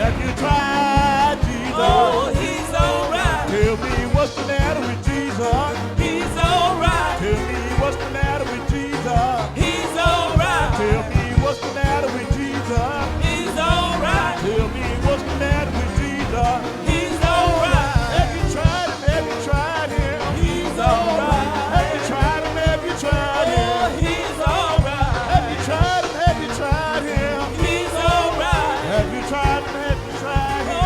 Have you tried Jesus? Oh, he's alright. Tell me what's the matter with Jesus? He's alright. Tell me what's the matter with Jesus? He's alright. Tell me what's the matter with Jesus? He's alright. Tell me what's the matter with Jesus? He's alright. Have you tried him? Have you tried him? He's alright. Have you tried him? Have you tried him? Oh, he's alright. Have you tried him? Have you tried him? He's alright. Have you tried him? Have you tried him?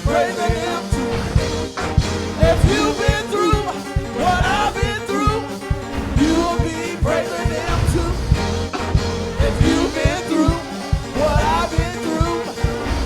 praising him too. If you've been through what I've been through, you'll be praising him too. If you've been through what I've been through,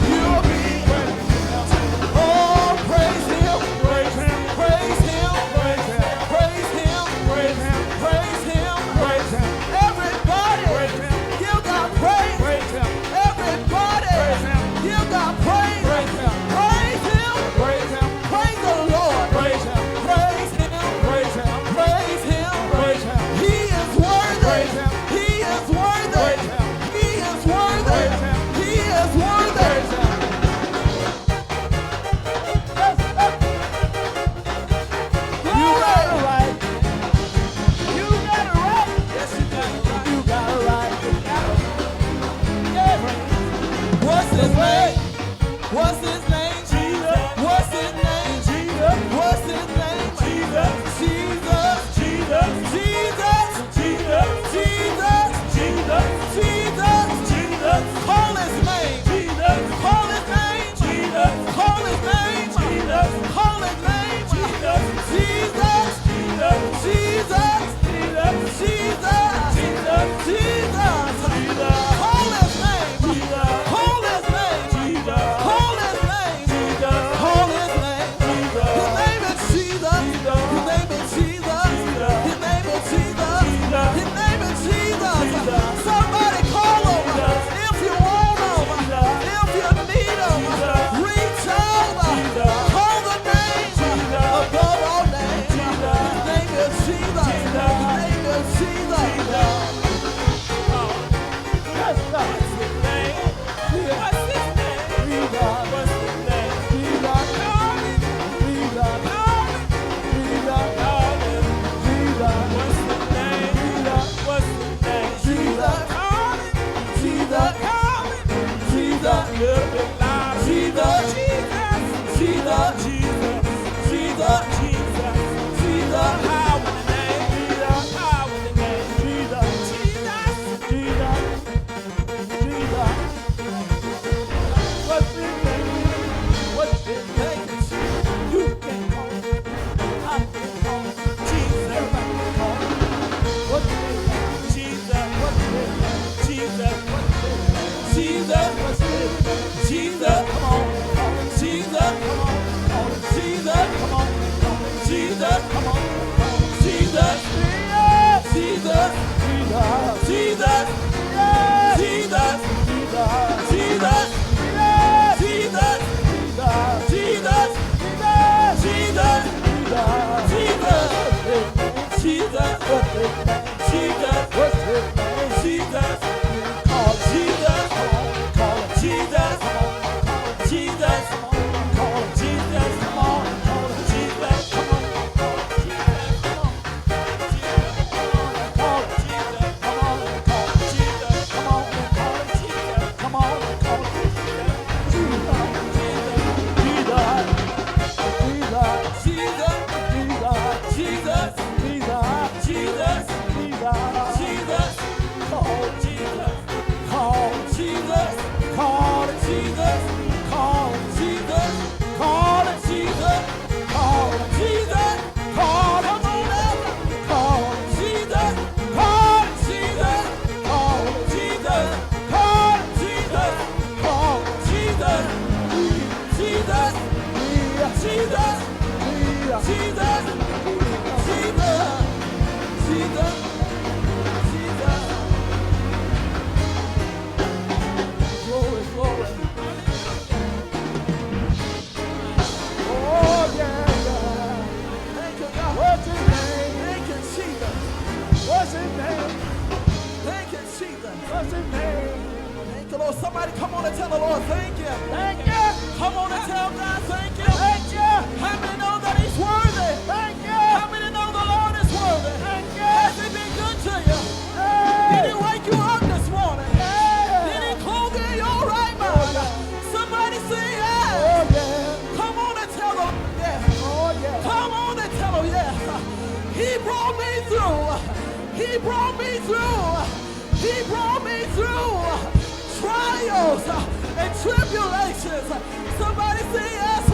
you'll be praising him too. Oh, praise him, Praise him. praise him, Praise him. praise him, Praise him. praise him. Praise him. Everybody, Praise him. give God praise. Praise him. Everybody, Praise him. give God praise. Praise him. Praise him. Praise him. Praise the Lord. Praise him. Praise him. Praise him. Praise him. Praise him. He is worthy. Praise him. He is worthy. Praise him. He is worthy. Praise him. He is worthy. Praise him. You got it right. You got it right. Yes, you got it right. You got it right. What's his name? What's his name? Jesus. What's his name? Jesus. What's his name? Jesus. Jesus. Jesus. Jesus. Jesus. Jesus. Jesus. Jesus. Jesus. Call his name. Jesus. Call his name. Jesus. Call his name. Jesus. Call his name. Jesus. Jesus. Jesus. Jesus. Jesus. Jesus. Jesus. Jesus. Call his name. Jesus. Call his name. Jesus. Call his name. Jesus. Call his name. Jesus. His name is Jesus. His name is Jesus. His name is Jesus. His name is Jesus. Somebody call him if you want him. If you need him, reach out. Call the name above all names. His name is Jesus. His name is Jesus. Yes, sir. What's his name? What's his name? Jesus. What's his name? Jesus. Call him. Jesus. Call him. Jesus. Call him. Jesus. What's his name? What's his name? Jesus. Call him. Jesus. Call him. Jesus. Little bit louder. Jesus. Jesus. Jesus. Jesus. Jesus. Jesus. Jesus. Power in the name. Power in the name. Jesus. Jesus. Jesus. Jesus. What's his name? What's his name? You can call him. I can call him. Jesus. Everybody can call him. What's his name? Jesus. What's his name? Jesus. What's his name? Jesus. What's his name? Jesus. Come on, call him. Jesus. Come on, call him. Jesus. Come on, call him. Jesus. Come on, call him. Jesus. Jesus. Jesus. Jesus. Jesus. Jesus. Jesus. Jesus. Jesus. Jesus. Jesus. Jesus. What's his name? Jesus. What's his name? Jesus. Call him. Jesus. Come on, call him. Jesus. Come on, call him. Jesus. Call him. Jesus. Come on, call him. Jesus. Come on, call him. Call him. Come on and call him. Come on and call him. Come on and call him. Jesus. Jesus. Jesus. Jesus. Jesus. Call Jesus. Call Jesus. Call Jesus. Call Jesus. Call Jesus. Call Jesus. Call him on up. Call Jesus. Call Jesus. Call Jesus. Call Jesus. Call Jesus. Jesus. Jesus. Jesus. Glory, glory. Oh, yeah, yeah. Thank you, God. What's his name? Thank you, Jesus. What's his name? Thank you, Jesus. What's his name? Thank you, Lord. Somebody come on and tell the Lord, thank you. Thank you. Come on and tell God, thank you. Thank you. How many know that he's worthy? Thank you. How many know the Lord is worthy? Thank you. Has he been good to you? Did he wake you up this morning? Did he clothe you in your right mind? Somebody say yes. Oh, yeah. Come on and tell them yes. Oh, yeah. Come on and tell them yes. He brought me through. He brought me through. He brought me through trials and tribulations. Somebody say yes.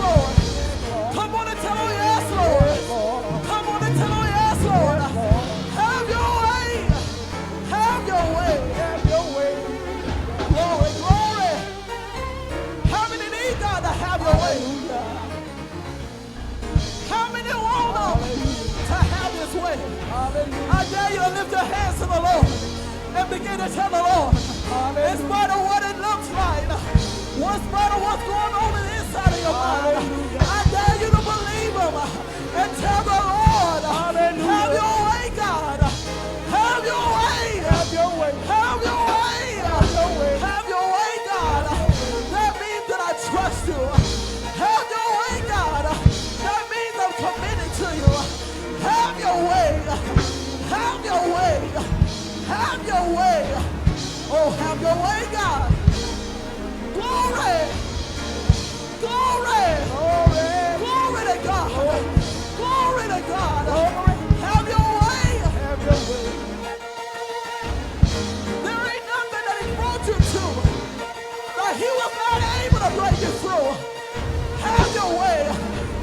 your way? How many want him to have his way? I dare you to lift your hands to the Lord and begin to tell the Lord, in spite of what it looks like, in spite of what's going on in the inside of your mind, I dare you to believe him and tell the Lord, have your way, God. Have your way. Have your way. Have your way. Have your way. Have your way, God. That means that I trust you. Have your way, God. That means I'm committed to you. Have your way. Have your way. Have your way. Oh, have your way, God. Glory. Glory. Glory to God. Glory to God. Have your way. Have your way. There ain't nothing that he brought you to that he was not able to bring you through. Have your way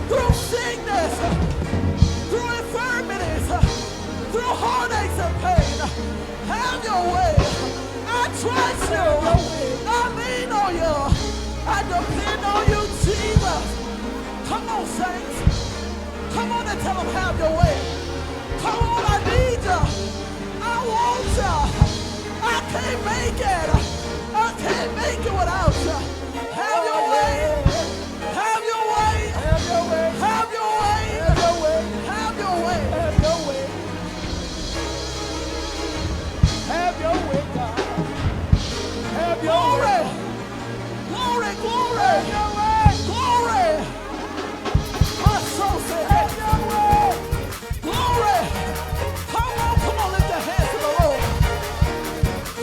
through sickness, through infirmities, through heartaches and pain. Have your way. I trust you. I lean on you. I depend on you, Jesus. Come on, saints. Come on and tell them have your way. Come on, I need you. I want you. I can't make it. I can't make it without you. Have your way. Have your way. Have your way. Have your way. Have your way. Have your way. Have your way. Have your way, God. Have your Glory. way. Glory, glory. Have your way. Glory. My soul said, Have your way. glory. Come on, lift your hands to the Lord.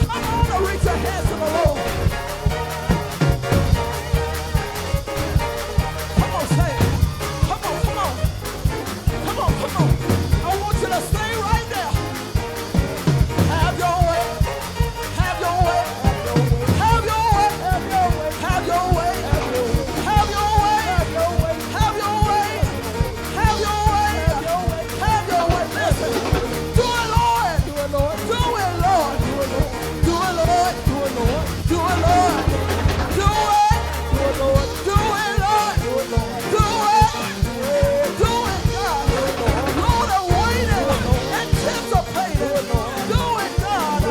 Come on and reach your hands to the Lord. Come on, say it. Come on. Come on. I want you to stay right there. Have your way. Have your way. Have your way. Have your way. Have your way. Have your way. Have your way. Have your way. Have your way. Have your way. Listen. Do it, Lord. Do it, Lord. Do it, Lord. Do it, Lord. Do it, Lord. Do it, Lord. Do it, Lord. Do it. Do it, Lord. Do it, Lord. Do it, Lord. Do it. Do it, God. Lord, I'm waiting, anticipating. Do it, God.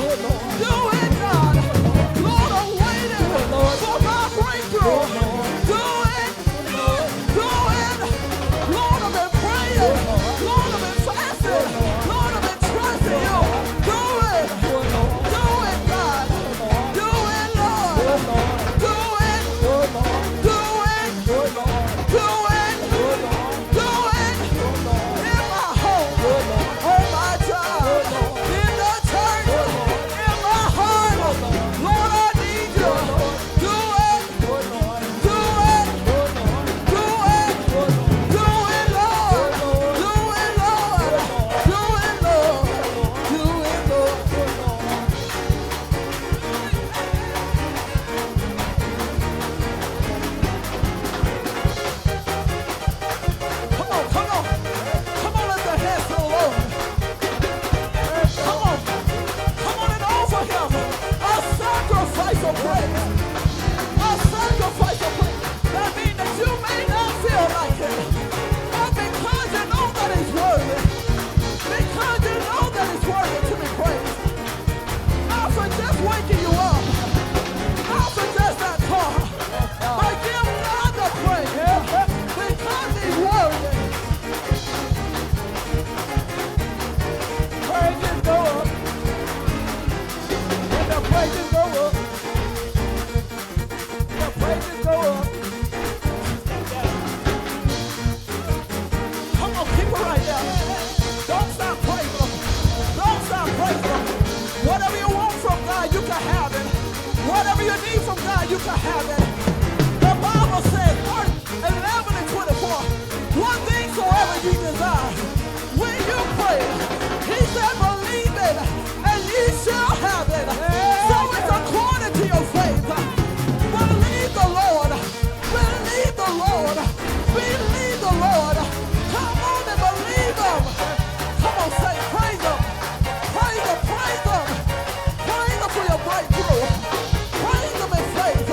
Do it, God. Lord, I'm waiting for my breakthrough. Do it. Do it. Lord, I've been praying. Lord, I've been fasting. Lord, I've been trusting you. Do it. Do it, God. Do it, Lord. Do it. Do it. Do it. Do it. In my home, on my job, in the church, in my heart. Lord, I need you. Do it. Do it. Do it. Do it, Lord. Do it, Lord. Do it, Lord. Do it, Lord. Come on. Come on, lift your hands to the Lord. Come on and offer him a sacrifice of praise. A sacrifice of praise. That means that you may not feel like it. But because you know that he's worthy. Because you know that he's worthy to be praised. Not for just waking you up. Not for just that car. But give God the praise. Because he's worthy. Praises go up. When the praises go up. The praises go up. Come on, keep it right there. Don't stop praising him. Don't stop praising him. Whatever you want from God, you can have it. Whatever you need from God, you can have it. The Bible says, Mark 11 and 24, one thing soever you desire, when you pray, he said, believe it, and ye shall have it. So it's according to your faith. Believe the Lord. Believe the Lord. Believe the Lord. Come on and believe him. Come on, say, praise him. Praise him, praise him. Praise him for your breakthrough. Praise him in faith.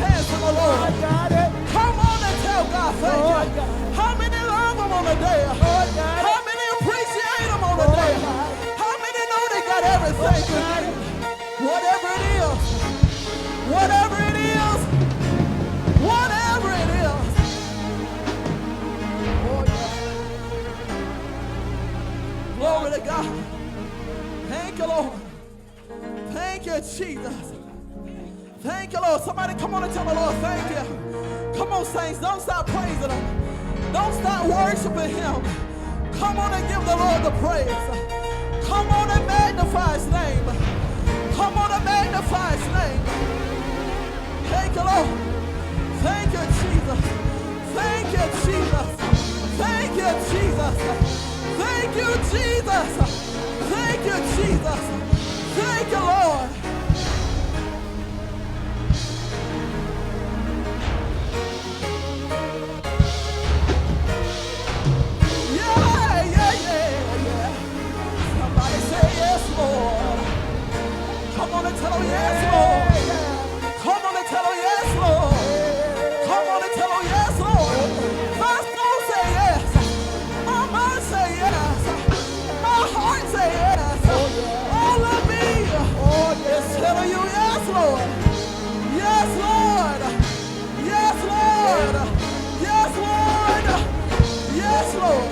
hands to the Lord. I got it. Come on and tell God thank Lord you. God. How many love him on the day? Lord God. How many appreciate him on the Lord day? God. How many know they got everything to God. do? Whatever it is, whatever it is, whatever it is. Lord God. Glory to God. Thank you, Lord. Thank you, Jesus. Thank you, Lord. Somebody come on and tell the Lord, thank you. Come on, saints. Don't stop praising him. Don't stop worshiping him. Come on and give the Lord the praise. Come on and magnify his name. Come on and magnify his name. Thank you, Lord. Thank you, Jesus. Thank you, Jesus. Thank you, Jesus. Thank you, Jesus. Thank you, Jesus. Thank you, Lord. Yeah, yeah, yeah, yeah. Somebody say yes, Lord. Come on and tell him yes, Lord. Come on and tell him yes, Lord. Come on and tell him yes, Lord. My soul say yes. My mind say yes. My heart say yes. All of me is telling you yes, Lord. Yes, Lord. Yes, Lord. Yes, Lord. Yes, Lord.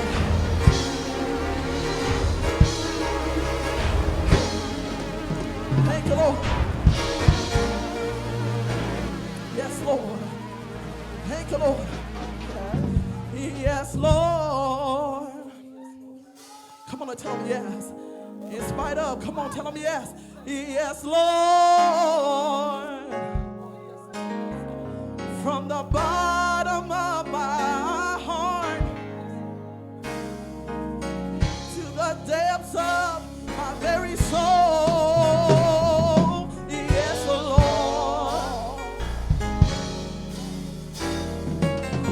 Thank you, Lord. Yes, Lord. Thank you, Lord. Yes, Lord. Come on and tell him yes. In spite of, come on, tell him yes. Yes, Lord. From the bottom of my heart to the depths of my very soul. Yes, Lord.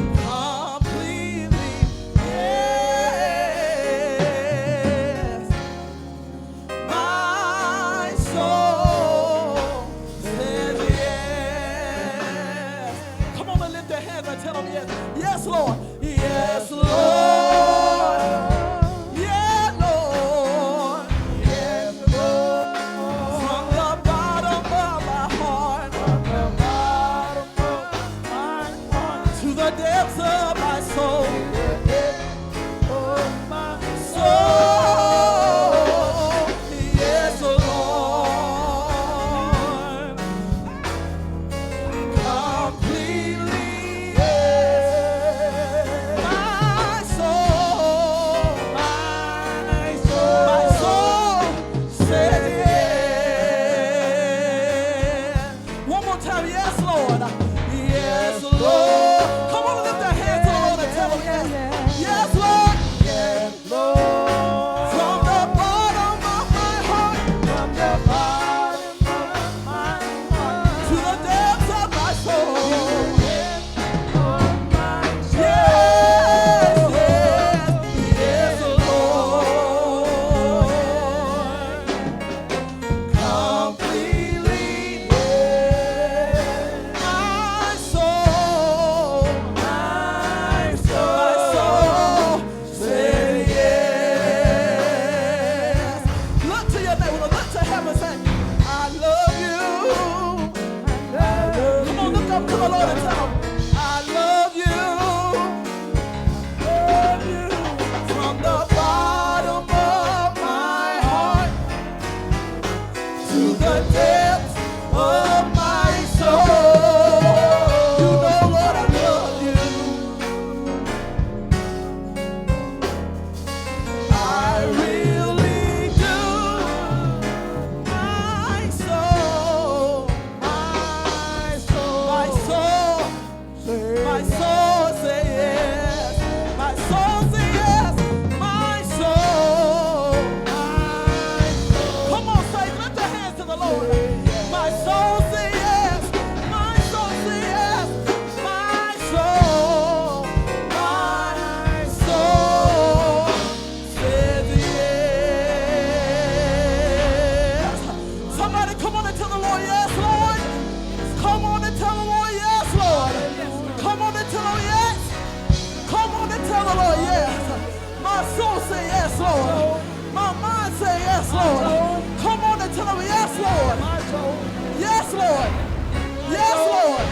Completely, yes. My soul says yes. Come on and lift your hands. Lord. My mind say yes, Lord. Come on and tell me yes, Lord. Yes, Lord. Yes, Lord.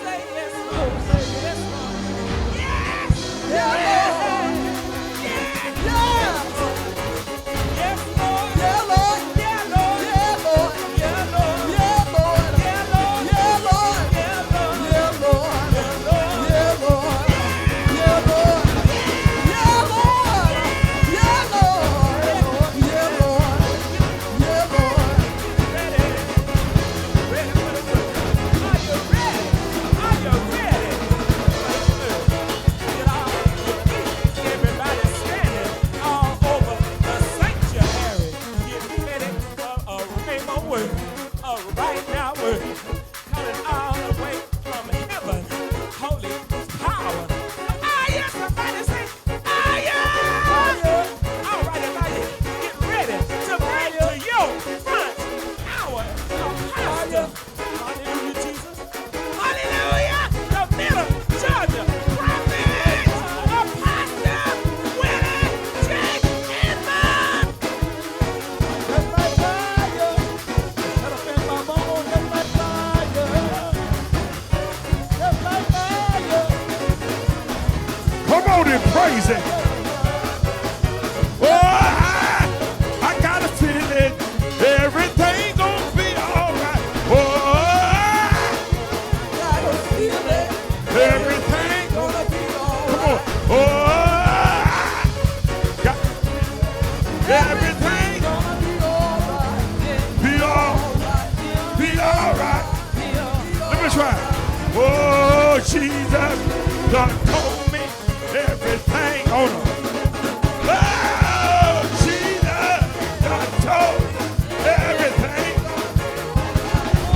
Say yes, Lord. Say yes, Lord. Yes. Yeah, Lord. Yes. Yeah. Yes, Lord. Yeah, Lord. Yeah, Lord. Yeah, Lord. Yeah, Lord. Yeah, Lord. Yeah, Lord. Yeah, Lord. Yeah, Lord. Yeah, Lord. Yeah, Lord. Yeah, Lord. Yeah, Lord. Yeah, Lord. Yeah, Lord. Yeah, Lord. Yeah, Lord. Ready. Ready for the move. Are you ready? Are you ready for the move? Get on your feet. Everybody standing all over the sanctuary. Get ready for a rhema word. A right now word. Coming all the way from heaven. Holy power. Are you? Somebody say, are you? All right, everybody, get ready to bring to your front our apostle. Hallelujah, Jesus. Hallelujah. The middle Georgia prophet, apostle, Willie J. Edmond. That's my fire. Shut up in my mama. That's my fire. That's my fire. Come on and praise it. Oh, I got a feeling everything gonna be all right. Oh, Got a feeling everything. gonna be all Come on. right. Oh, got everything Gonna be all right. be all right. Let me try. Oh, Jesus done told me everything on her. Oh, Jesus done told me everything.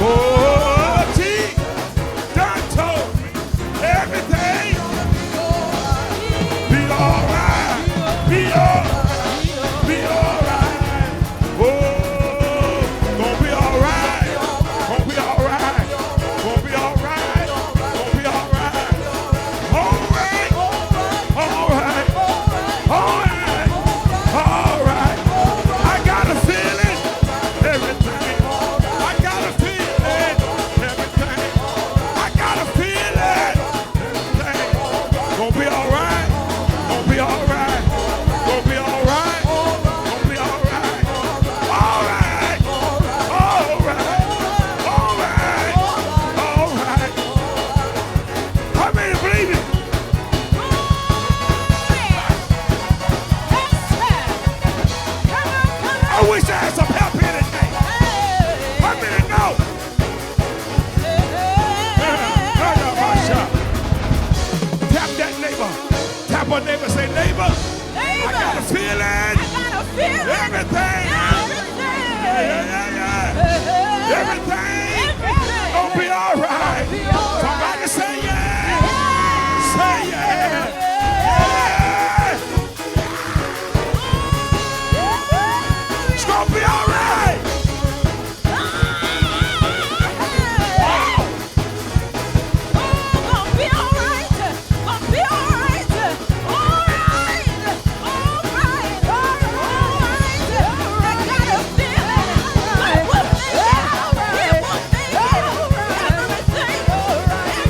Oh, Jesus done told me everything. Be all right. Be all right. Oh, gonna be all right. Gonna be all right. Gonna be all right. Gonna be all right. All right. All right. All right. All right. I got a feeling everything. I got a feeling everything. I got a feeling everything. Gonna be all right. Gonna be all right. Gonna be all right. Gonna be all right. All right. All right. All right. All right. How many believe it? I wish I had some help here today. How many know? Tap that neighbor. Tap a neighbor. Say, neighbor, I got a feeling. Everything. Yeah. Everything gonna be all right. Somebody say yeah. Say yeah. Yeah. It's gonna be all right. Everything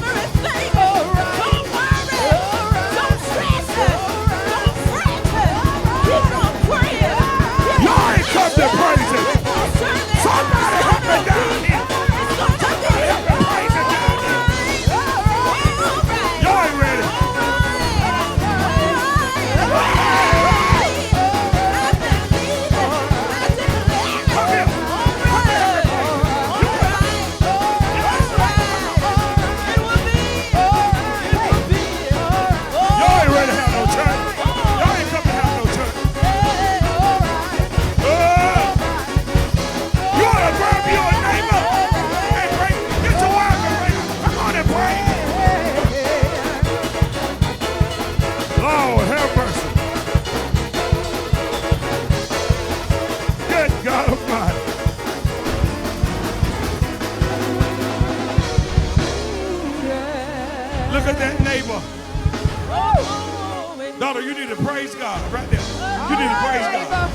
Daughter, you need to praise God right there. You need to praise God.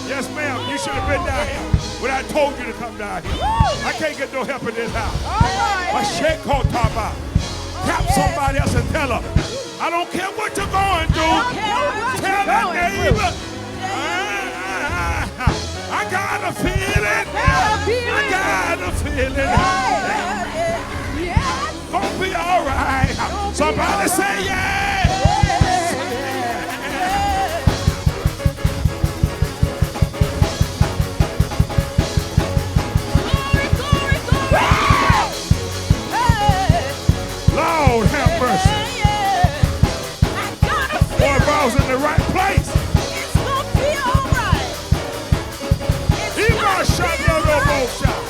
Yes, ma'am. You should have been down here when I told you to come down here. I can't get no help in this house. But shake on top about. Tap somebody else and tell them, I don't care what you're going through. Tell that neighbor, I got a feeling. I got a feeling. Gonna be all right. Somebody say yeah. Lord have mercy. Boy, if I was in the right place. It's gonna be all right. He gonna shut down the both shop.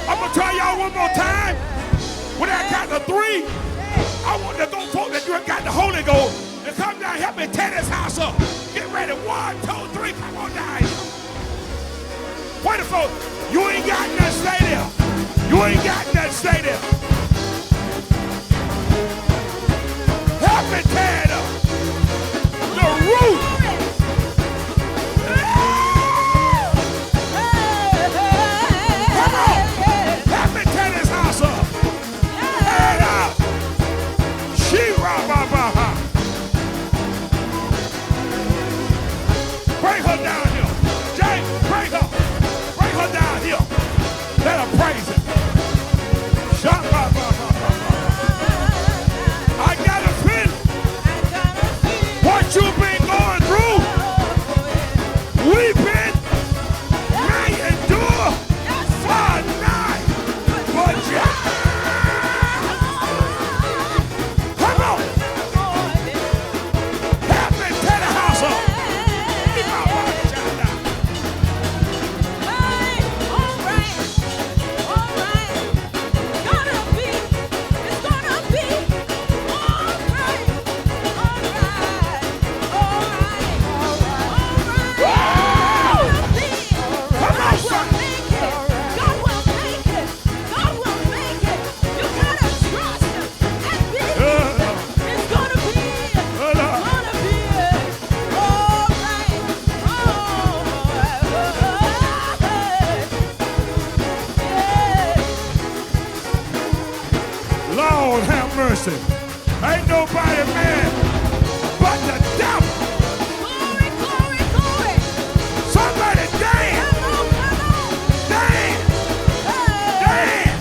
I'm gonna tell y'all one more time. When I count to 3, I want to go folk that you ain't got the Holy Ghost to come down and help me tear this house up. Get ready. 1, 2, 3. Come on down here. Wait a folk. You ain't got nothing, stay there. You ain't got nothing, stay there. Help me tear it up. The roof. Come on. Help me tear this house up. Tear it up. She-ra-ba-ba-ha. Bring her down here. James, bring her. Bring her down here. Let her praise him. I got a feeling what you've been going through. Weeping may endure for a night, but come on. Help me tear the house up. Lord have mercy. Ain't nobody mad but the devil. Glory, glory, glory. Somebody dance. Come on, come on. Dance. Hey. Dance.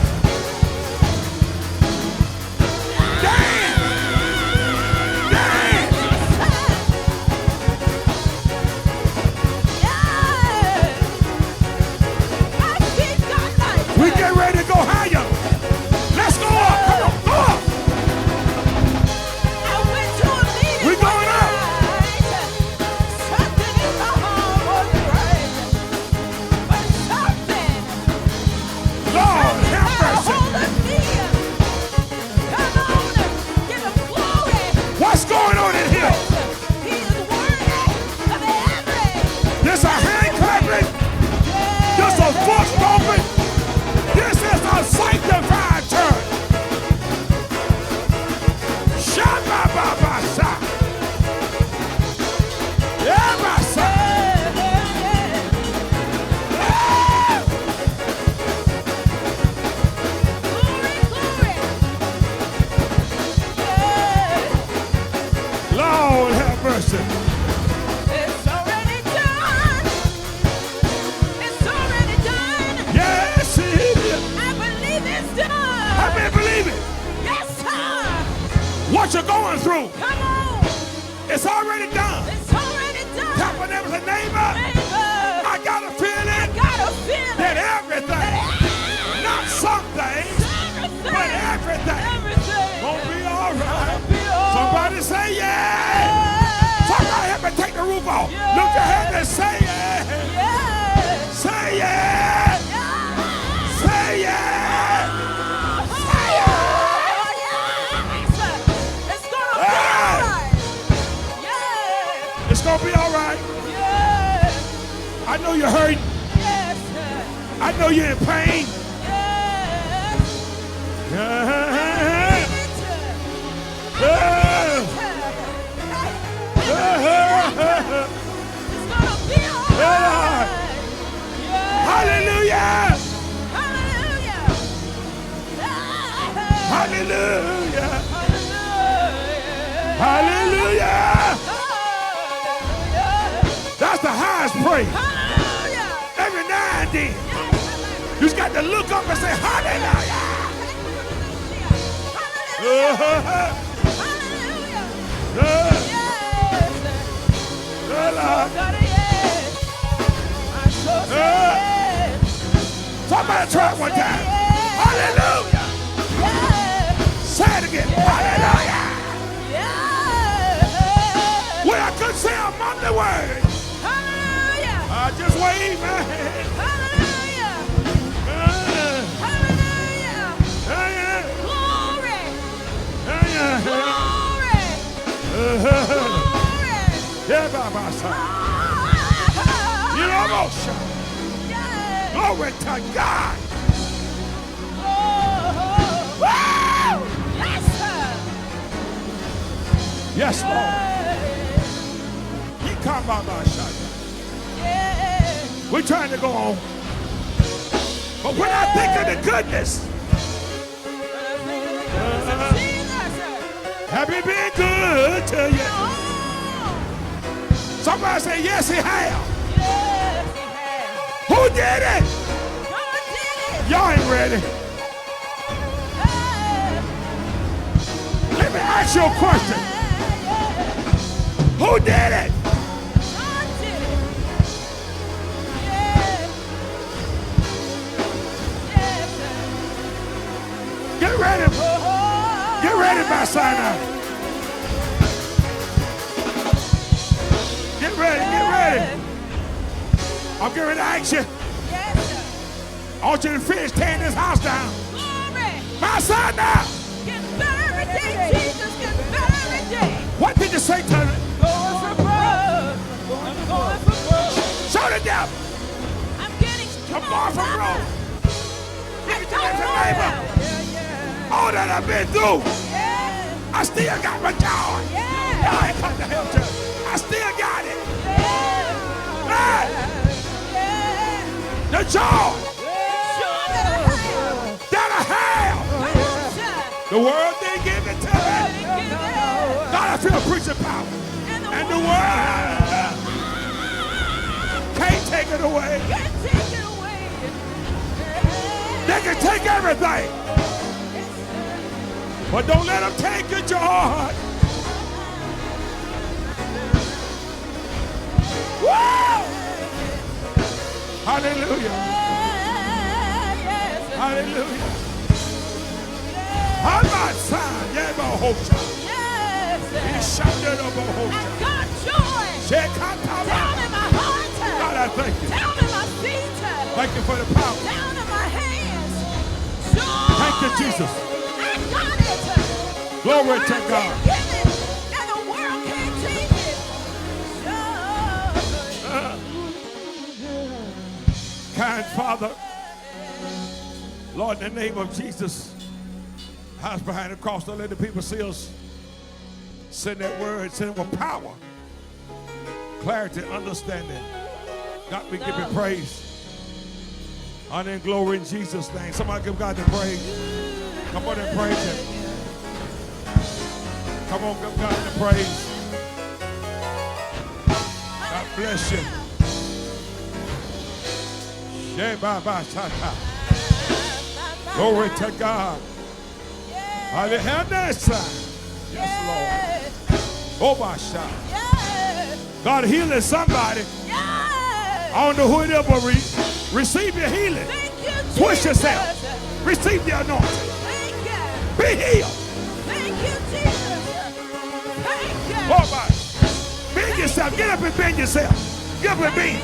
Dance. Dance. We get ready to go higher. Let's go up. Come on, go up. We going up. Lord have mercy. What's going on in here? This a hand clapping. This a foot stomping. This is a sanctified church. Shabba-ba-ba-sa. Yeah-ba-sa. Lord have mercy. Yes, it is. I've been believing what you're going through. Come on! It's already done. It's already done! Tap on every neighbor. I got a feeling that everything, not some things, but everything, gonna be all right. Somebody say yeah. Somebody help me take the roof off. Yeah. Look your hand and say yeah. Yeah! Say yeah. Say yeah. It's gonna be all right. I know you're hurting. I know you're in pain. Hallelujah! Hallelujah! Hallelujah! That's the highest praise. Every now and then, you just got to look up and say, hallelujah! Somebody try it one time. Hallelujah! Say it again. Hallelujah! Well, I could say among the words. I just wave my hand. Yeah, by my side. You almost shot. Glory to God. Yes, Lord. He come by my side. We're trying to go on. But when I think of the goodness, have he been good to you? Somebody say, yes, he has. Who did it? Y'all ain't ready. Let me ask you a question. Who did it? Get ready. Get ready, Mount Sinai. Get ready, get ready. I'm getting ready to ask you. I want you to finish tearing this house down. Mount Sinai. Get better every day, Jesus. Get better every day. What did you say to me? Going for broke. I'm going for broke. Show the devil. I'm getting I'm going for broke. Give it to me for labor. All that I've been through, I still got my joy. Y'all ain't come to hell, church. I still got it. Hey, the joy that I have. The world didn't give it to me. God, I feel preaching power. And the world can't take it away. They can take everything. But don't let them take your joy. Woo! Hallelujah. Hallelujah. I'm not signed. Yeah, my whole child. He shouted up a whole child. Got joy down in my heart. God, I thank you. Down in my feet. Thank you for the power. Down in my hands. Joy. Thank you, Jesus. I got it. Glory to God. And the world can't take it. Kind Father, Lord, in the name of Jesus, house behind the cross, don't let the people see us. Send that word, send it with power, clarity, understanding. God, we give you praise. Honor and glory in Jesus' name. Somebody give God the praise. Come on and praise him. Come on, give God the praise. God bless you. Glory to God. Hallelujah. Yes, Lord. Oh, my shot. God healing somebody. I don't know who it is, but receive your healing. Push yourself. Receive the anointing. Be healed. Oh, my. Bend yourself. Get up and bend yourself. Get up and bend.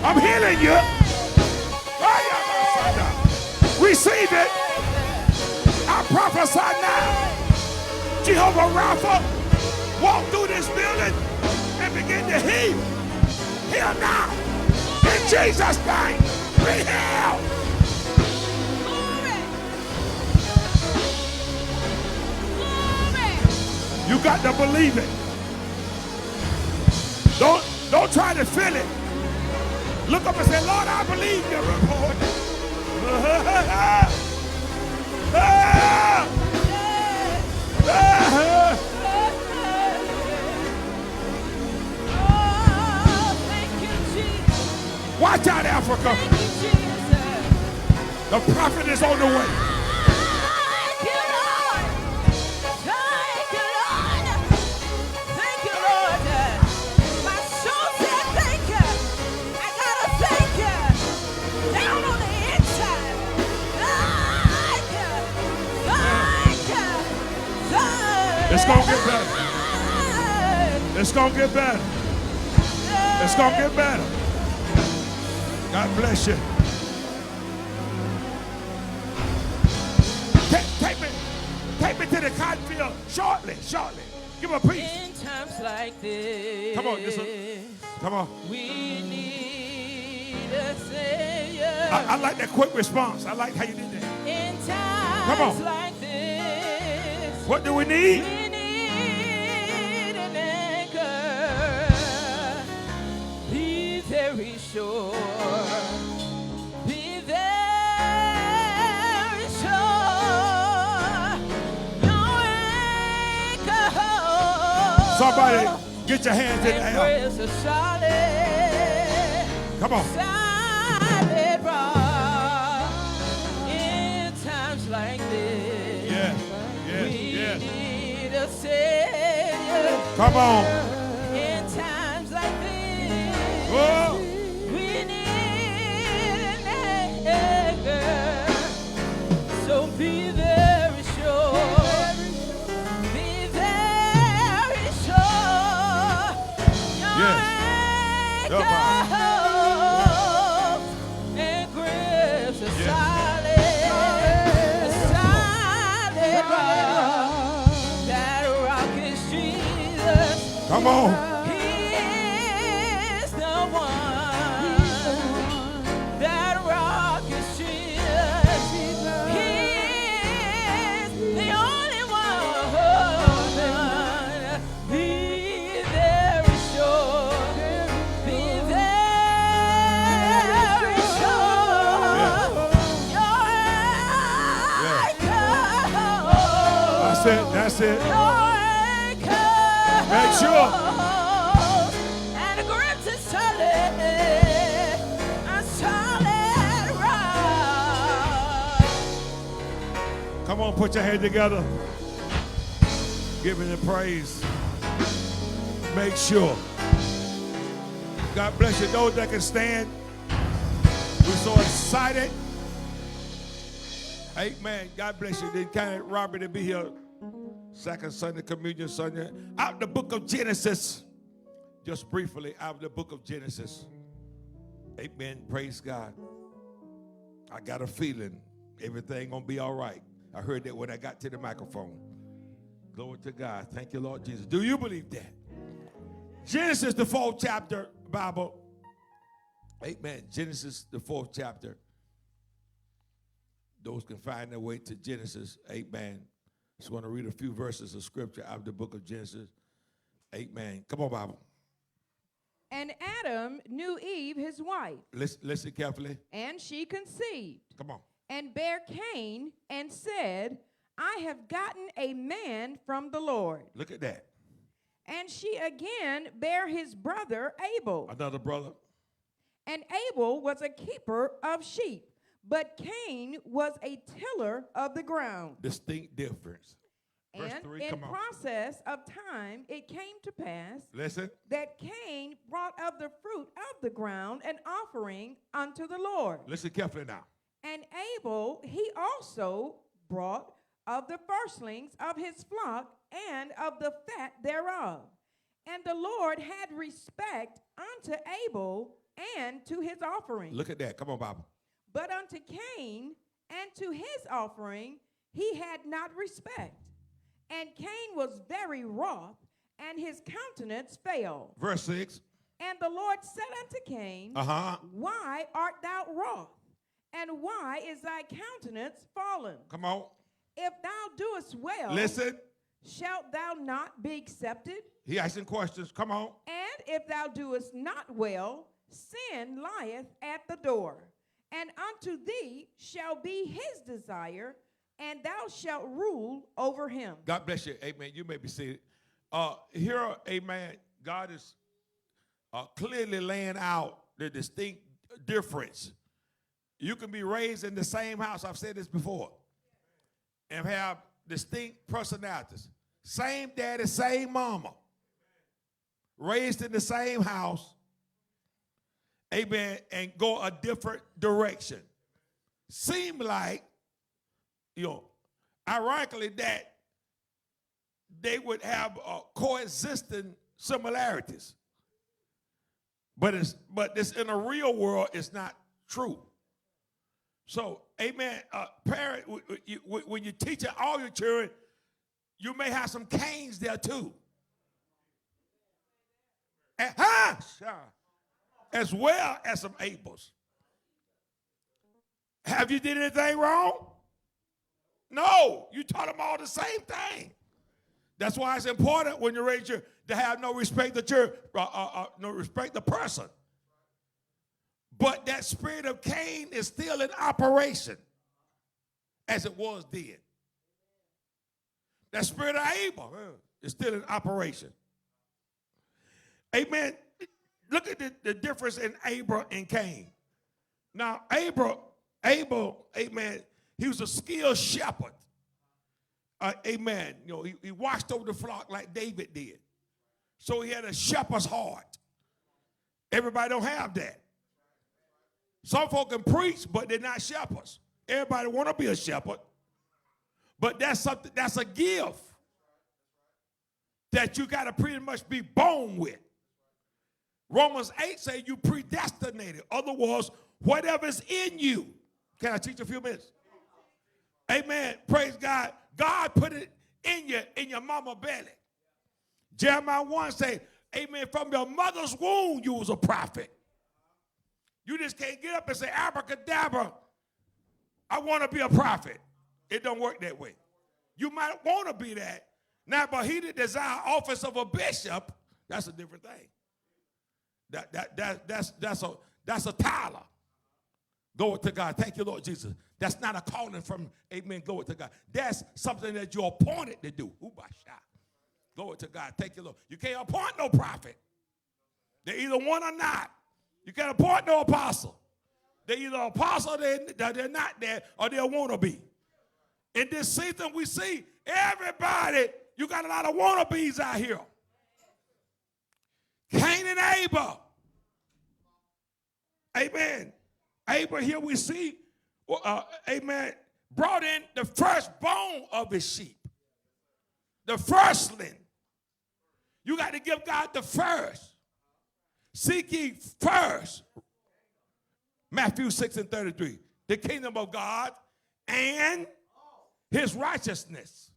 I'm healing you. Receive it. I prophesy now. Jehovah Rapha, walk through this building and begin to heal. Heal now. In Jesus' name, be healed. got to believe it. Don't try to feel it. Look up and say, Lord, I believe your report. Watch out, Africa. The prophet is on the way. It's gonna get better. It's gonna get better. It's gonna get better. God bless you. Take me to the cotton field shortly. Give him a piece. In times like this, Come on, come on. we need a Savior. I like that quick response. I like how you did that. In times Come on. like this, What do we need? we need an anchor. Be very sure. Be very sure. Your anchor. Somebody get your hands in the air. Is a solid, Come on. solid rock. In times like this, Yes. we need a Savior. Come on. In times like this, Oh. we need an anchor. So be very sure. Be very sure. Your Your anchor holds and grips a solid rock. That rock is Jesus. Come on. He is the one. That rock is Jesus. He is the only one. Be very sure. Be very sure. Your anchor. That's it. Make Make sure. And the grips is solid, a solid rock. Come on, put your hand together. Give him the praise. Make sure. God bless you. Those that can stand. We're so excited. Amen. God bless you. Didn't count it robbery to be here. Second Sunday, Communion Sunday. Out the book of Genesis. Just briefly, out of the book of Genesis. Amen. Praise God. I got a feeling everything gonna be all right. I heard that when I got to the microphone. Glory to God. Thank you, Lord Jesus. Do you believe that? Genesis, the 4th chapter, Bible. Amen. Genesis, the 4th chapter. Those can find their way to Genesis. Amen. Just want to read a few verses of scripture out of the book of Genesis. Amen. Come on, Bible. And Adam knew Eve, his wife, Listen carefully. and she conceived, Come on. and bare Cain, and said, I have gotten a man from the Lord. Look at that. And she again bare his brother Abel. Another brother. And Abel was a keeper of sheep, but Cain was a tiller of the ground. Distinct difference. Verse And 3, in come on. process of time, it came to pass Listen. that Cain brought of the fruit of the ground an offering unto the Lord. Listen carefully now. And Abel, he also brought of the firstlings of his flock and of the fat thereof. And the Lord had respect unto Abel and to his offering. Look at that. Come on, Bible. But unto Cain and to his offering he had not respect. And Cain was very wroth, and his countenance fell. Verse 6. And the Lord said unto Cain, Why art thou wroth? And why is thy countenance fallen? Come on. If thou doest well, Listen. shalt thou not be accepted? He asking questions. Come on. And if thou doest not well, sin lieth at the door, and unto thee shall be his desire, and thou shalt rule over him. God bless you. Amen. You may be seated. Here, amen, God is clearly laying out the distinct difference. You can be raised in the same house, I've said this before, and have distinct personalities. Same daddy, same mama. Raised in the same house, amen, and go a different direction. Seem like, ironically, that they would have coexisting similarities. But this in the real world is not true. So, amen, parent, when you're teaching all your children, you may have some Cains there too. And, as well as some Abels. Have you did anything wrong? No, you taught them all the same thing. That's why it's important when you raise your to have no respect the church, no respect the person. But that spirit of Cain is still in operation, as it was then. That spirit of Abel is still in operation. Amen. Look at the difference in Abel and Cain. Now, Abel, amen, he was a skilled shepherd. Amen. He watched over the flock like David did. So he had a shepherd's heart. Everybody don't have that. Some folk can preach, but they're not shepherds. Everybody want to be a shepherd. But that's a gift that you got to pretty much be born with. Romans 8 say you predestinated. Other words, whatever's in you. Can I teach a few minutes? Amen. Praise God. God put it in you, in your mama belly. Jeremiah 1 say, amen, from your mother's womb you was a prophet. You just can't get up and say, abracadabra, I want to be a prophet. It don't work that way. You might want to be that. Now, but he that desire office of a bishop, that's a different thing. That's a Tyler. Glory to God. Thank you, Lord Jesus. That's not a calling from, amen, glory to God. That's something that you're appointed to do. Glory to God. Thank you, Lord. You can't appoint no prophet. They're either one or not. You can't appoint no apostle. They're either apostle, they're not there, or they'll want to be. In this season, we see everybody, you got a lot of wannabes out here. Cain and Abel. Amen. Abel, here we see, amen, brought in the firstborn of his sheep. The firstling. You got to give God the first. Seek ye first. Matthew 6:33. The kingdom of God and his righteousness.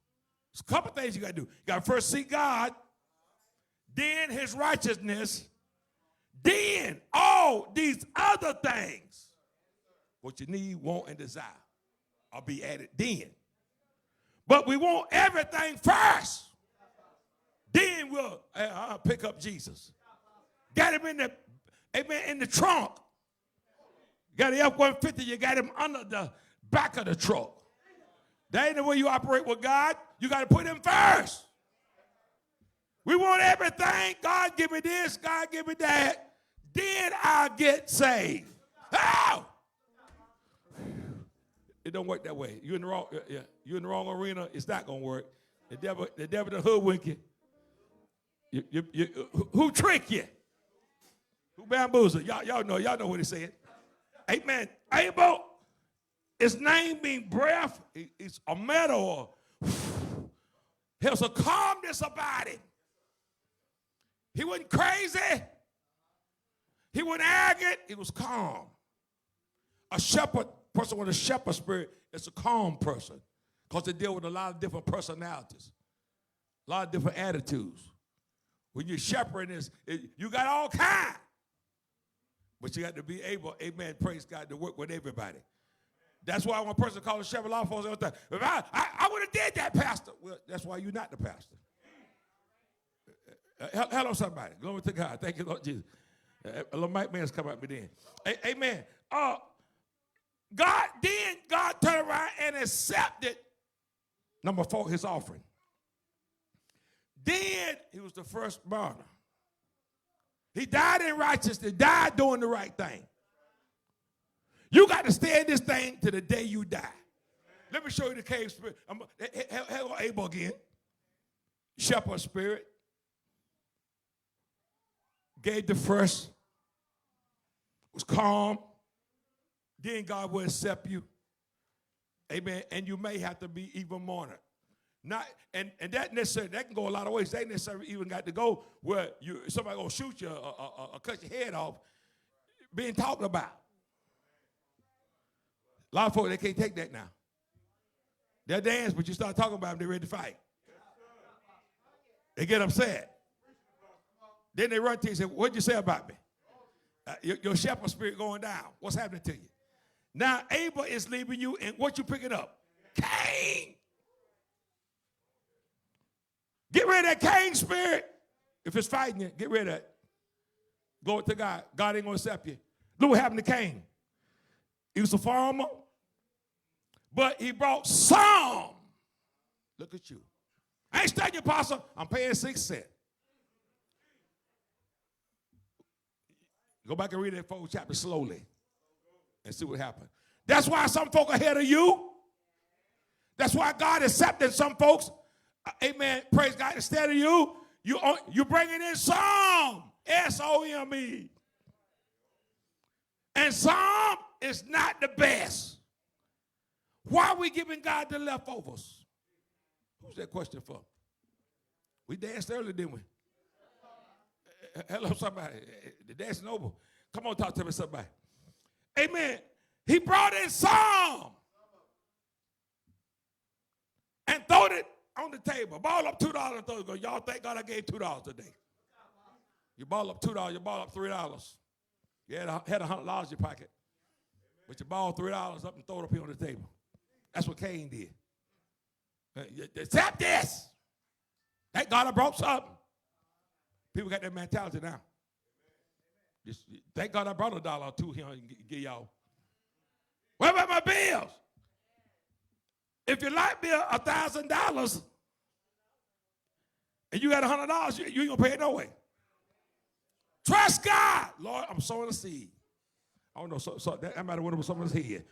There's a couple things you got to do. You got to first seek God, then his righteousness, then all these other things, what you need, want, and desire, will be added then. But we want everything first. Then we'll pick up Jesus. Got him in the trunk. Got the F-150, you got him under the back of the truck. That ain't the way you operate with God. You got to put him first. We want everything. God give me this, God give me that. Then I'll get saved. Oh! It don't work that way. You're in the wrong, you're in the wrong arena. It's not gonna work. The devil done hoodwink you. Who trick you? Who bamboozle? Y'all know what he said. Amen. Abel, his name being breath, it's a metal. There's a calmness about him. He wasn't crazy. He wasn't arrogant. He was calm. A shepherd, person with a shepherd spirit, is a calm person because they deal with a lot of different personalities, a lot of different attitudes. When you're shepherding, you got all kinds. But you got to be able, amen, praise God, to work with everybody. That's why when a person calls a shepherd, a lot of folks say, if I would have did that, pastor. Well, that's why you're not the pastor. Hello, somebody. Glory to God. Thank you, Lord Jesus. A little mic man's come at me then. Amen. God turned around and accepted, number 4, his offering. Then he was the first martyr. He died in righteousness, died doing the right thing. You got to stay in this thing to the day you die. Let me show you the cave spirit. Hello, Abel again. Shepherd spirit. Gave the first. Was calm. Then God will accept you. Amen. And you may have to be even martyred. Not and that necessarily, that can go a lot of ways. They necessarily even got to go where somebody gonna shoot you or cut your head off being talked about. A lot of folks, they can't take that now. They'll dance, but you start talking about them, they're ready to fight. They get upset. Then they run to you and say, what'd you say about me? Your shepherd spirit going down. What's happening to you? Now Abel is leaving you, and what you picking up? Cain. Get rid of that Cain spirit. If it's fighting you, get rid of it. Glory to God. God ain't going to accept you. Look what happened to Cain. He was a farmer, but he brought some. Look at you. I ain't studying, apostle. I'm paying 6 cents. Go back and read that 4th chapter slowly and see what happened. That's why some folk are ahead of you. That's why God accepted some folks. Amen. Praise God. Instead of you bringing in some. S-O-M-E. And some is not the best. Why are we giving God the leftovers? Who's that question for? We danced earlier, didn't we? Hello, somebody. The dancing over. Come on, talk to me, somebody. Amen. He brought in some and throwed it on the table. Ball up $2 and throw it. Go, y'all thank God I gave $2 today. You ball up $2, you ball up $3. You had $100 in your pocket. But you ball $3 up and throw it up here on the table. That's what Cain did. Accept this. Thank God I brought something. People got that mentality now. Just, thank God I brought $1 or $2 here and give y'all. What about my bills? If your light bill $1,000 and you got $100, you ain't gonna pay it no way. Trust God. Lord, I'm sowing a seed. I don't know, so that matter what someone's head.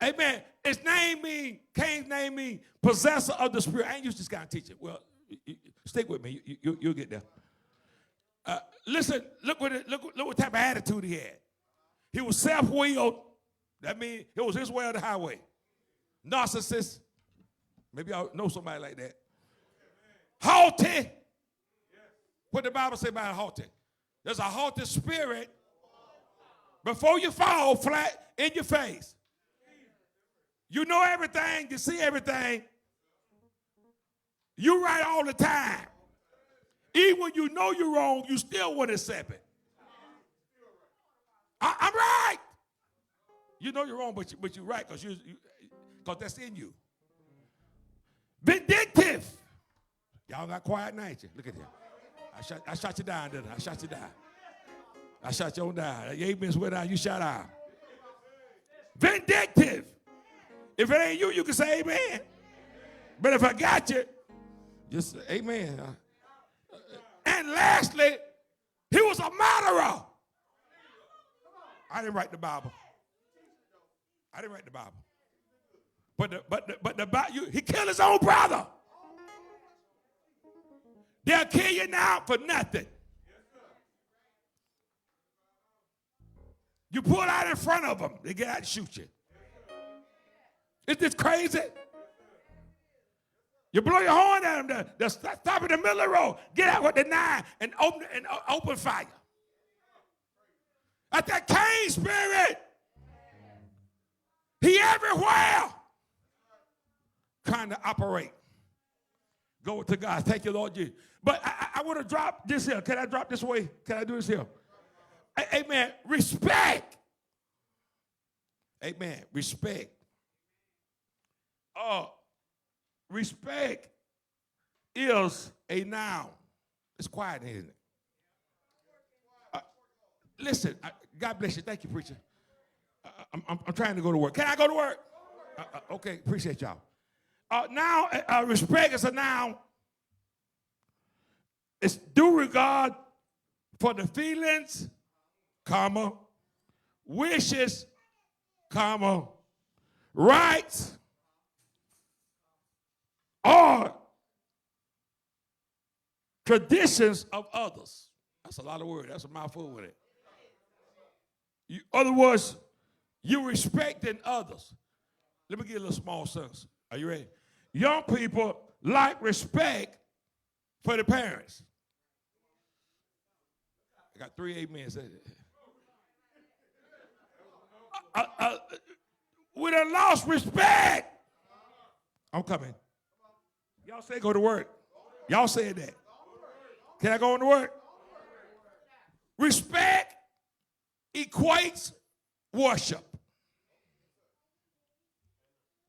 Amen. His name mean, Cain's name mean possessor of the spirit. I ain't used to this kind of teaching. Well, stick with me. You'll get there. Listen, look what type of attitude he had. He was self-willed. That means it was his way or the highway. Narcissist. Maybe I know somebody like that. Haughty. What the Bible say about haughty? There's a haughty spirit before you fall flat in your face. You know everything. You see everything. You right all the time. Even when you know you're wrong, you still want to accept it. I'm right. You know you're wrong, but you're right because that's in you. Vindictive. Y'all got quiet night. Look at that. I shot you down, didn't I? I shot you down. I shot you on down. Your amens went down, you shot out. Vindictive. If it ain't you, you can say amen. But if I got you, just say amen. And lastly, he was a murderer. I didn't write the Bible. I didn't write the Bible. But the Bible, he killed his own brother. They'll kill you now for nothing. You pull out in front of them, they get out and shoot you. Is this crazy? You blow your horn at them, they'll stop in the middle of the road, get out with the 9 and open fire. At that Cain spirit, he everywhere trying to operate. Go to God. Thank you, Lord Jesus. But I want to drop this here. Can I drop this way? Can I do this here? Amen. Respect. Amen. Respect. Respect is a noun. It's quiet, isn't it? Listen, God bless you. Thank you, preacher. I'm trying to go to work. Can I go to work? Okay, appreciate y'all. Now, respect is a noun. It's due regard for the feelings, comma, wishes, comma, rights, or traditions of others. That's a lot of words. That's a mouthful with it. In other words, you respecting others. Let me give you a little small sentence. Are you ready? Young people like respect for the parents. I got 3 amen. We done lost respect. I'm coming. Y'all say go to work. Y'all said that. Can I go on to work? Respect equates worship.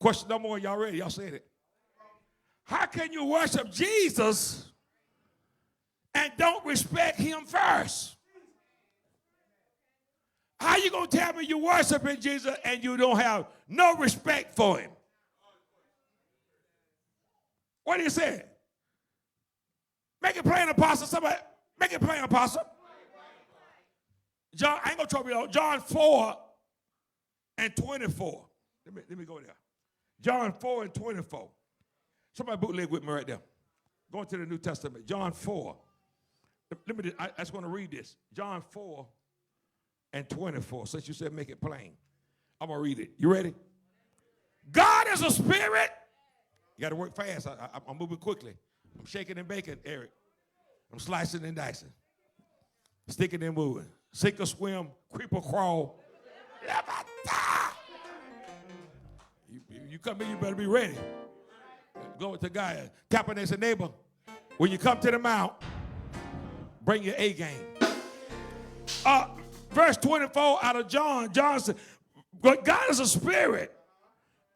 Question number 1, y'all ready? Y'all said it. How can you worship Jesus and don't respect him first? How you going to tell me you worshiping Jesus and you don't have no respect for him? What are you saying? Make it plain, apostle. Somebody, make it plain, apostle. John, I ain't going to trouble you. John 4 and 24. Let me go there. John 4 and 24. Somebody bootleg with me right there. Going to the New Testament. John 4. I just want to read this. John 4 and 24. Since you said make it plain, I'm going to read it. You ready? God is a spirit. You got to work fast. I'm moving quickly. I'm shaking and baking, Eric. I'm slicing and dicing. Sticking and moving. Sink or swim, creep or crawl. You come in, you better be ready. Go with the guy. Tap on his neighbor. When you come to the mount, bring your A game. Verse 24 out of John. John said, but God is a spirit,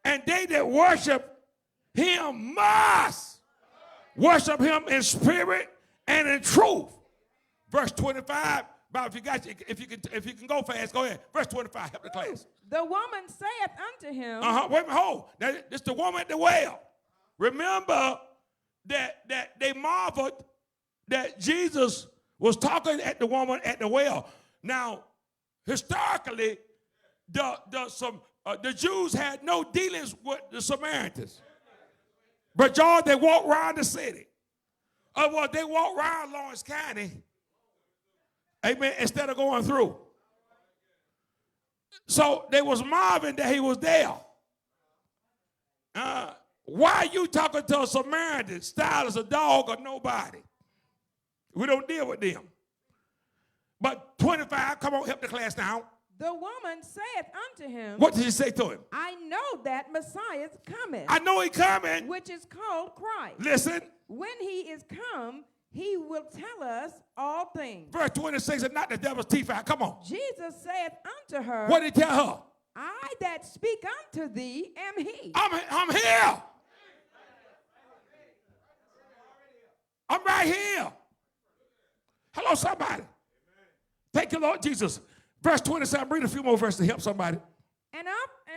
and they that worship him must worship him in spirit and in truth. Verse 25. Bob, if you can go fast, go ahead. Verse 25, help the class. The woman saith unto him. Wait a minute, hold. Now, this the woman at the well. Remember that they marveled that Jesus was talking at the woman at the well. Now, historically, the Jews had no dealings with the Samaritans. But y'all, they walked around the city. Well, they walked around Lawrence County. Amen. Instead of going through. So they was marveling that he was there. Why are you talking to a Samaritan, style as a dog or nobody? We don't deal with them. But 25, come on, help the class now. The woman saith unto him. What did he say to him? I know that Messiah is coming. I know he coming. Which is called Christ. Listen. When he is come, he will tell us all things. Verse 26, and not the devil's teeth out. Come on. Jesus saith unto her. What did he tell her? I that speak unto thee am he. I'm here. I'm right here. Hello, somebody. Thank you, Lord Jesus. Verse 27, read a few more verses to help somebody. And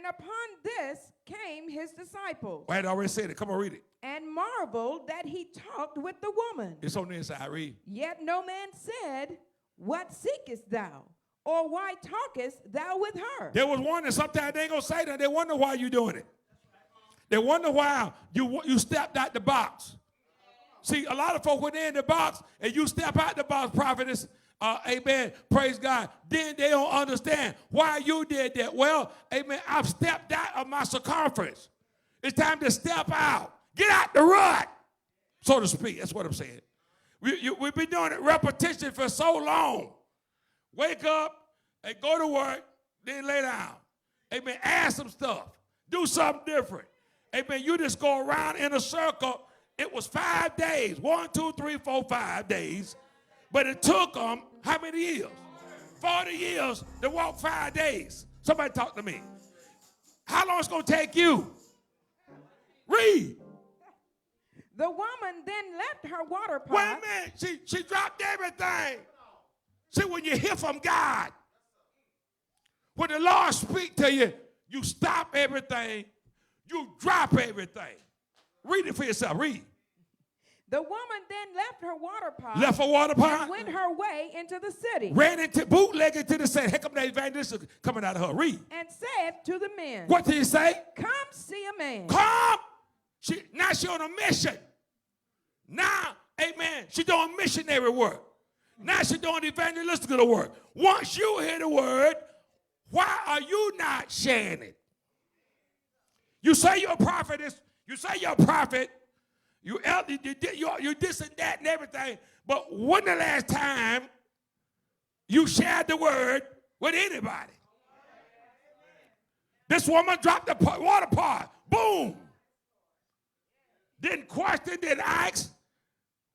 upon this came his disciples. I had already said it. Come on, read it. And marveled that he talked with the woman. It's on the inside. Read. Yet no man said, what seekest thou? Or why talkest thou with her? There was one that sometimes they ain't going to say that. They wonder why you doing it. They wonder why you stepped out the box. See, a lot of folk, when they're in the box and you step out the box, prophetess, amen, praise God, then they don't understand why you did that. Well, amen, I've stepped out of my circumference. It's time to step out. Get out the rut, so to speak. That's what I'm saying. We've been doing it repetition for so long. Wake up and go to work, then lay down. Amen, add some stuff. Do something different. Amen, you just go around in a circle. It was 5 days, 1, 2, 3, 4, 5 days. But it took them how many years? 40 years to walk 5 days. Somebody talk to me. How long it's going to take you? Read. The woman then left her water pot. Wait a minute. She dropped everything. See, when you hear from God, when the Lord speaks to you, you stop everything. You drop everything. Read it for yourself. Read. The woman then left her water pot. Left her water pot. And went her way into the city. Ran into, bootlegged to the city. Here come that evangelist coming out of her. Read. And said to the men. What did he say? Come see a man. Come. Now she on a mission. Now, amen, she doing missionary work. Now she doing evangelistical work. Once you hear the word, why are you not sharing it? You say you're a prophetess. You say you're a prophet. You this and that and everything. But when the last time you shared the word with anybody? This woman dropped the water pot. Boom. Didn't question, didn't ask.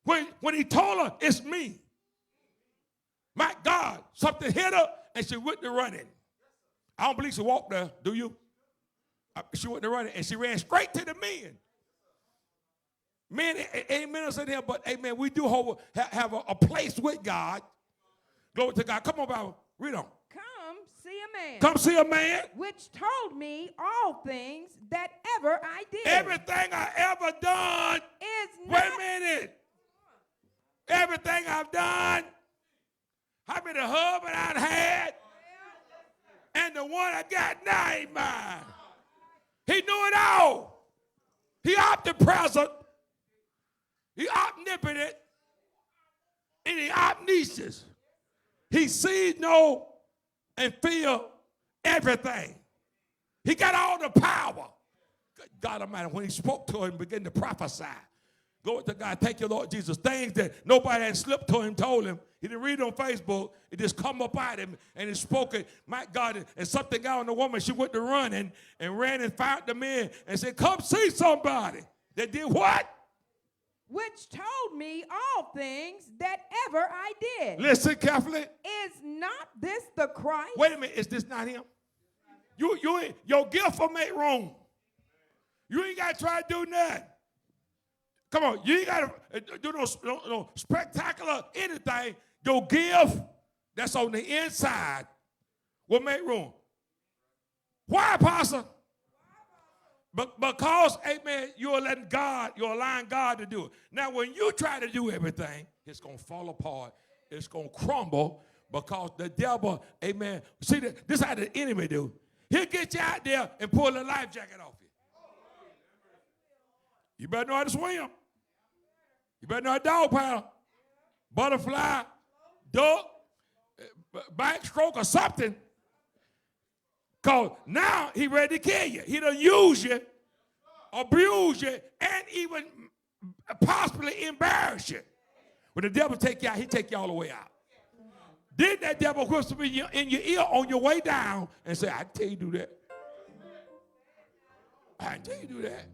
When he told her, it's me. My God, something hit her and she went to running. I don't believe she walked there, do you? She went to running and she ran straight to the men. Men ain't ministers in here, but amen, we do have a place with God. Glory to God. Come on, Bible. Read on. Come see a man. Come see a man. Which told me all things that ever I did. Everything I ever done. Is not. Wait a minute. Everything I've done. How many husbands I've had. And the one I got now ain't mine. He knew it all. He omnipresent. He omnipotent. And he omniscient. He sees, know, and feel everything. He got all the power. God Almighty, when he spoke to him, began to prophesy. Glory to God. Thank you, Lord Jesus. Things that nobody had slipped to him, told him. He didn't read it on Facebook. It just come up at him and he spoke it. My God, and something got on the woman. She went to running and ran and found the men and said, come see somebody. They did what? Which told me all things that ever I did. Listen carefully. Is not this the Christ? Wait a minute. Is this not him? You ain't, your gift will make room. You ain't got to try to do nothing. Come on, you ain't got to do no spectacular anything. Your gift that's on the inside will make room. Why, Apostle? But because, amen, you're allowing God to do it. Now, when you try to do everything, it's going to fall apart. It's going to crumble because the devil, amen. See, this is how the enemy do. He'll get you out there and pull the life jacket off you. You better know how to swim. You better know how to dog paddle, butterfly, duck, backstroke or something. Because now he ready to kill you. He done use you, abuse you, and even possibly embarrass you. When the devil take you out, he take you all the way out. Then that devil whisper in your ear on your way down and say, I tell you do that. I tell you do that.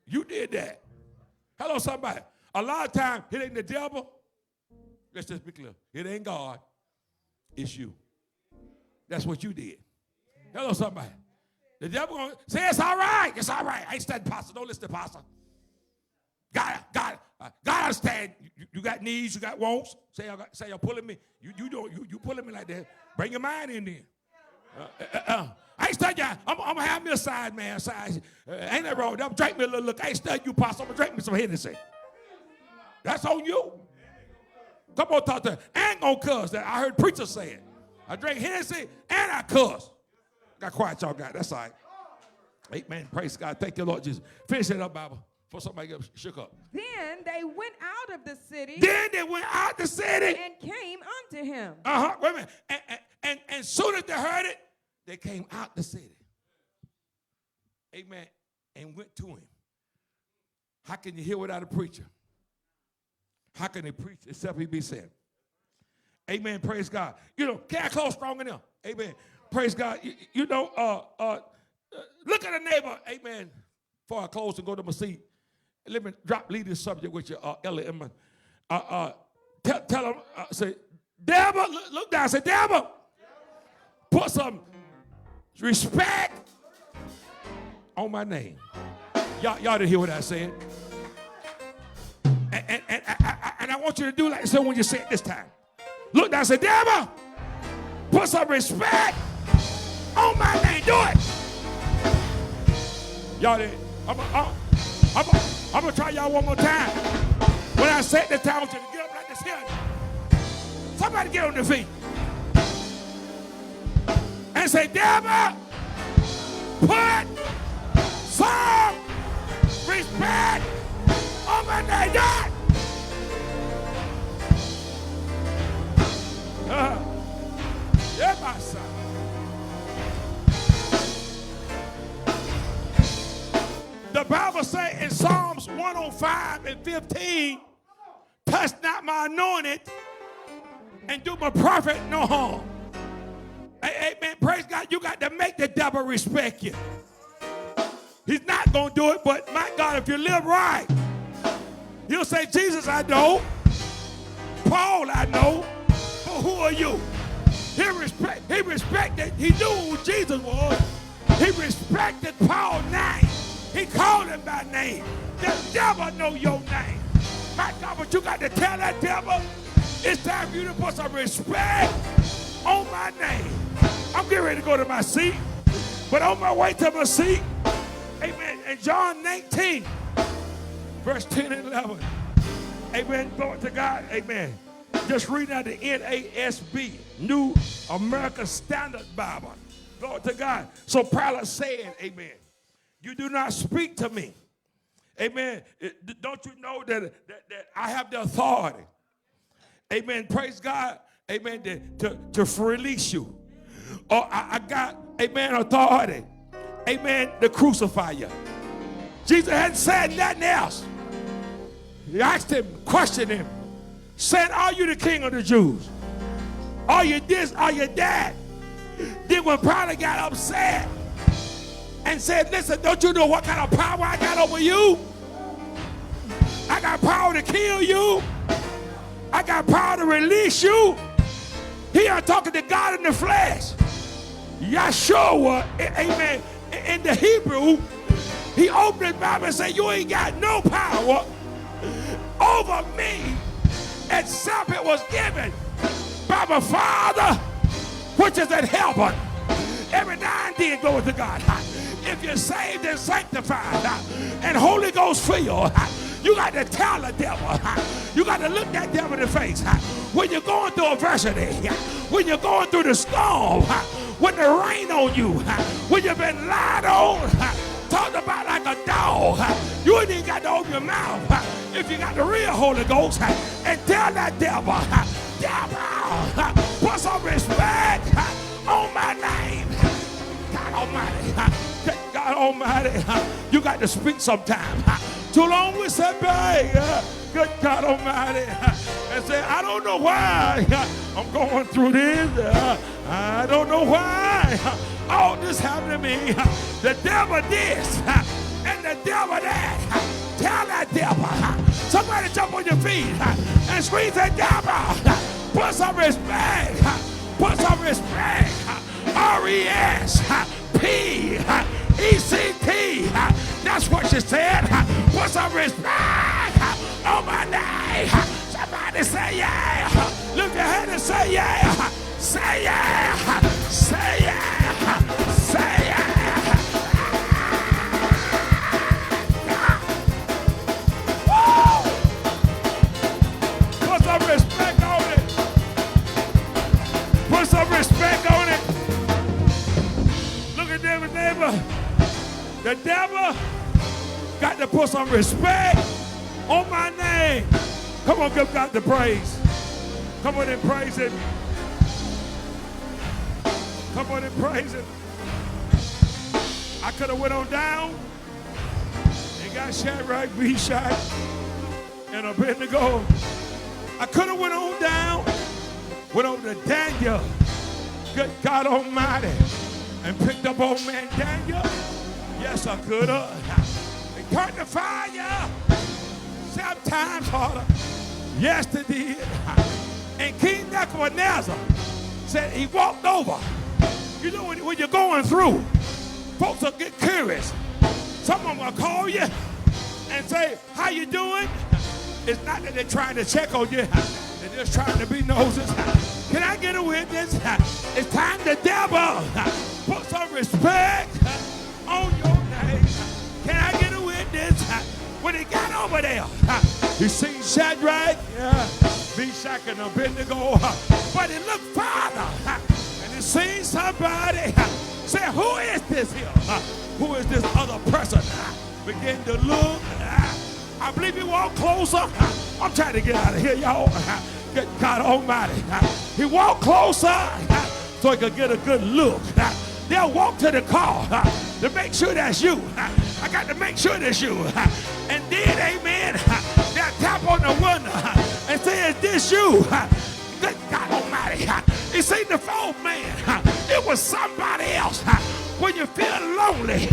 You did that. Hello, somebody. A lot of times, it ain't the devil. Let's just be clear. It ain't God. It's you. That's what you did. Hello, somebody. The devil going to say, it's all right. It's all right. I ain't studying pastor. Don't listen to pastor. God understand. You got needs. You got wants. Say you're pulling me. You pulling me like that. Bring your mind in there. I ain't studying you. I'm going to have me a side, man. Ain't that wrong? Don't drink me a little look. I ain't studying you, pastor. I'm going to drink me some Hennessy. That's on you. Come on, talk to her. I ain't going to cuss. I heard preachers say it. I drink Hennessy and I cuss. Got quiet, y'all got. That's all right. Amen. Praise God. Thank you, Lord Jesus. Finish it up, Bible, before somebody gets shook up. Then they went out of the city. And came unto him. Wait a minute. And soon as they heard it, they came out the city. Amen. And went to him. How can you hear without a preacher? How can they preach except he be sent? Amen. Praise God. Can I close strong enough? Amen. Praise God. Look at a neighbor. Amen. Before I close and go to my seat, let me leave this subject with you, Ellie Emma. Tell him, say, Deborah, look down. Say, Deborah, put some respect on my name. Y'all didn't hear what I said. And I want you to do like so when you say it this time. Look down and say, devil, put some respect on my name. Do it. Y'all did. I'm going to try y'all one more time. When I say it this time, I want you to get up like this here. Somebody get on their feet. And say, devil, put some respect on my name. Do it. Yeah, my son. The Bible says in Psalms 105 and 15, touch not my anointed and do my prophet no harm. Amen. Praise God. You got to make the devil respect you. He's not going to do it, but my God, if you live right, he'll say, Jesus, I know. Paul, I know. But who are you? He respected, he knew who Jesus was. He respected Paul's name. He called him by name. The devil know your name. My God, but you got to tell that devil, it's time for you to put some respect on my name. I'm getting ready to go to my seat, but on my way to my seat, amen, in John 19, verse 10 and 11, amen, glory to God, amen. Just reading out the NASB, New American Standard Bible. Glory to God. So Pilate said, amen, you do not speak to me. Amen. Don't you know that I have the authority? Amen. Praise God. Amen. To release you. Or I got, amen, authority. Amen. To crucify you. Jesus hadn't said nothing else. He asked him, questioned him. Said, are you the king of the Jews? Are you this? Are you that? Then when Pilate got upset and said, listen, don't you know what kind of power I got over you? I got power to kill you. I got power to release you. He are talking to God in the flesh. Yeshua, amen, in the Hebrew, he opened his Bible and said, you ain't got no power over me except it was given by my Father, which is in heaven. Every now and then, glory to God. If you're saved and sanctified and Holy Ghost filled, you got to tell the devil. You got to look that devil in the face. When you're going through adversity, when you're going through the storm, when the rain on you, when you've been lied on, talked about like a dog, you ain't even got to open your mouth. If you got the real Holy Ghost, and tell that devil, devil, put some respect on my name. God Almighty, God Almighty, you got to speak sometime. Too long we said, babe, good God Almighty, and say, I don't know why I'm going through this. I don't know why all this happened to me. The devil this and the devil that. Tell that devil. Somebody jump on your feet and scream, say, devil, put some respect. Put some respect. R-E-S-P-E-C-T. That's what she said. Put some respect on my name. Somebody say yeah. Lift your hand and say yeah. Say yeah. Say yeah. Say yeah. Woo! Put some respect on it. Put some respect on it. Look at them, neighbor. The devil got to put some respect on my name. Come on, give God the praise. Come on and praise him. Come on and praise him. I could have went on down and got Shadrach, Meshach, and Abednego. I could have went on down, went over to Daniel, good God Almighty, and picked up old man Daniel. Yes, I could have. And turned the fire 7 times harder. Yes, they did. And King Nebuchadnezzar said he walked over. You know, when you're going through, folks will get curious. Someone will call you and say, how you doing? It's not that they're trying to check on you. They're just trying to be noses. Can I get a witness? It's time the devil put some respect on your name. Can I get a witness? When he got over there, he seen Shadrach, Meshach, and Abednego, but he looked farther, and he seen somebody. Say, who is this here? Who is this other person? Begin to look. I believe he walked closer. I'm trying to get out of here, y'all. Good God Almighty. He walked closer so he could get a good look. They'll walk to the car to make sure that's you. I got to make sure that's you. And then, amen, they'll tap on the window and say, is this you? Good God Almighty. You see, the fourth man, it was somebody else. When you feel lonely,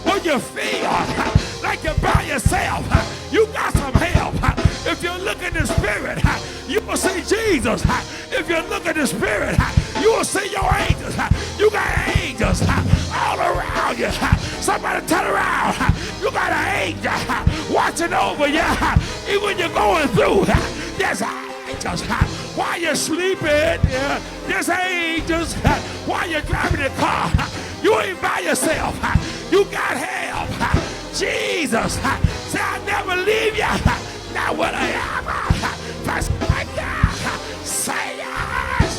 when you feel like you're by yourself, you got some help. If you look in the spirit, you will see Jesus. If you look in the spirit, you will see your angels. You got angels all around you. Somebody turn around. You got an angel watching over you. Even when you're going through, there's angels. While you're sleeping, there's angels. While you're driving the car, you ain't by yourself. You got help. Jesus said, I'll never leave you. Now will I ever forsake you? Say yes.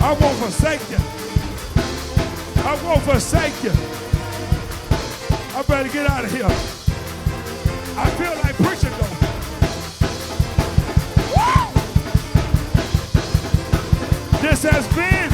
I won't forsake you. I won't forsake you. I better get out of here. I feel like preaching though. Woo! This has been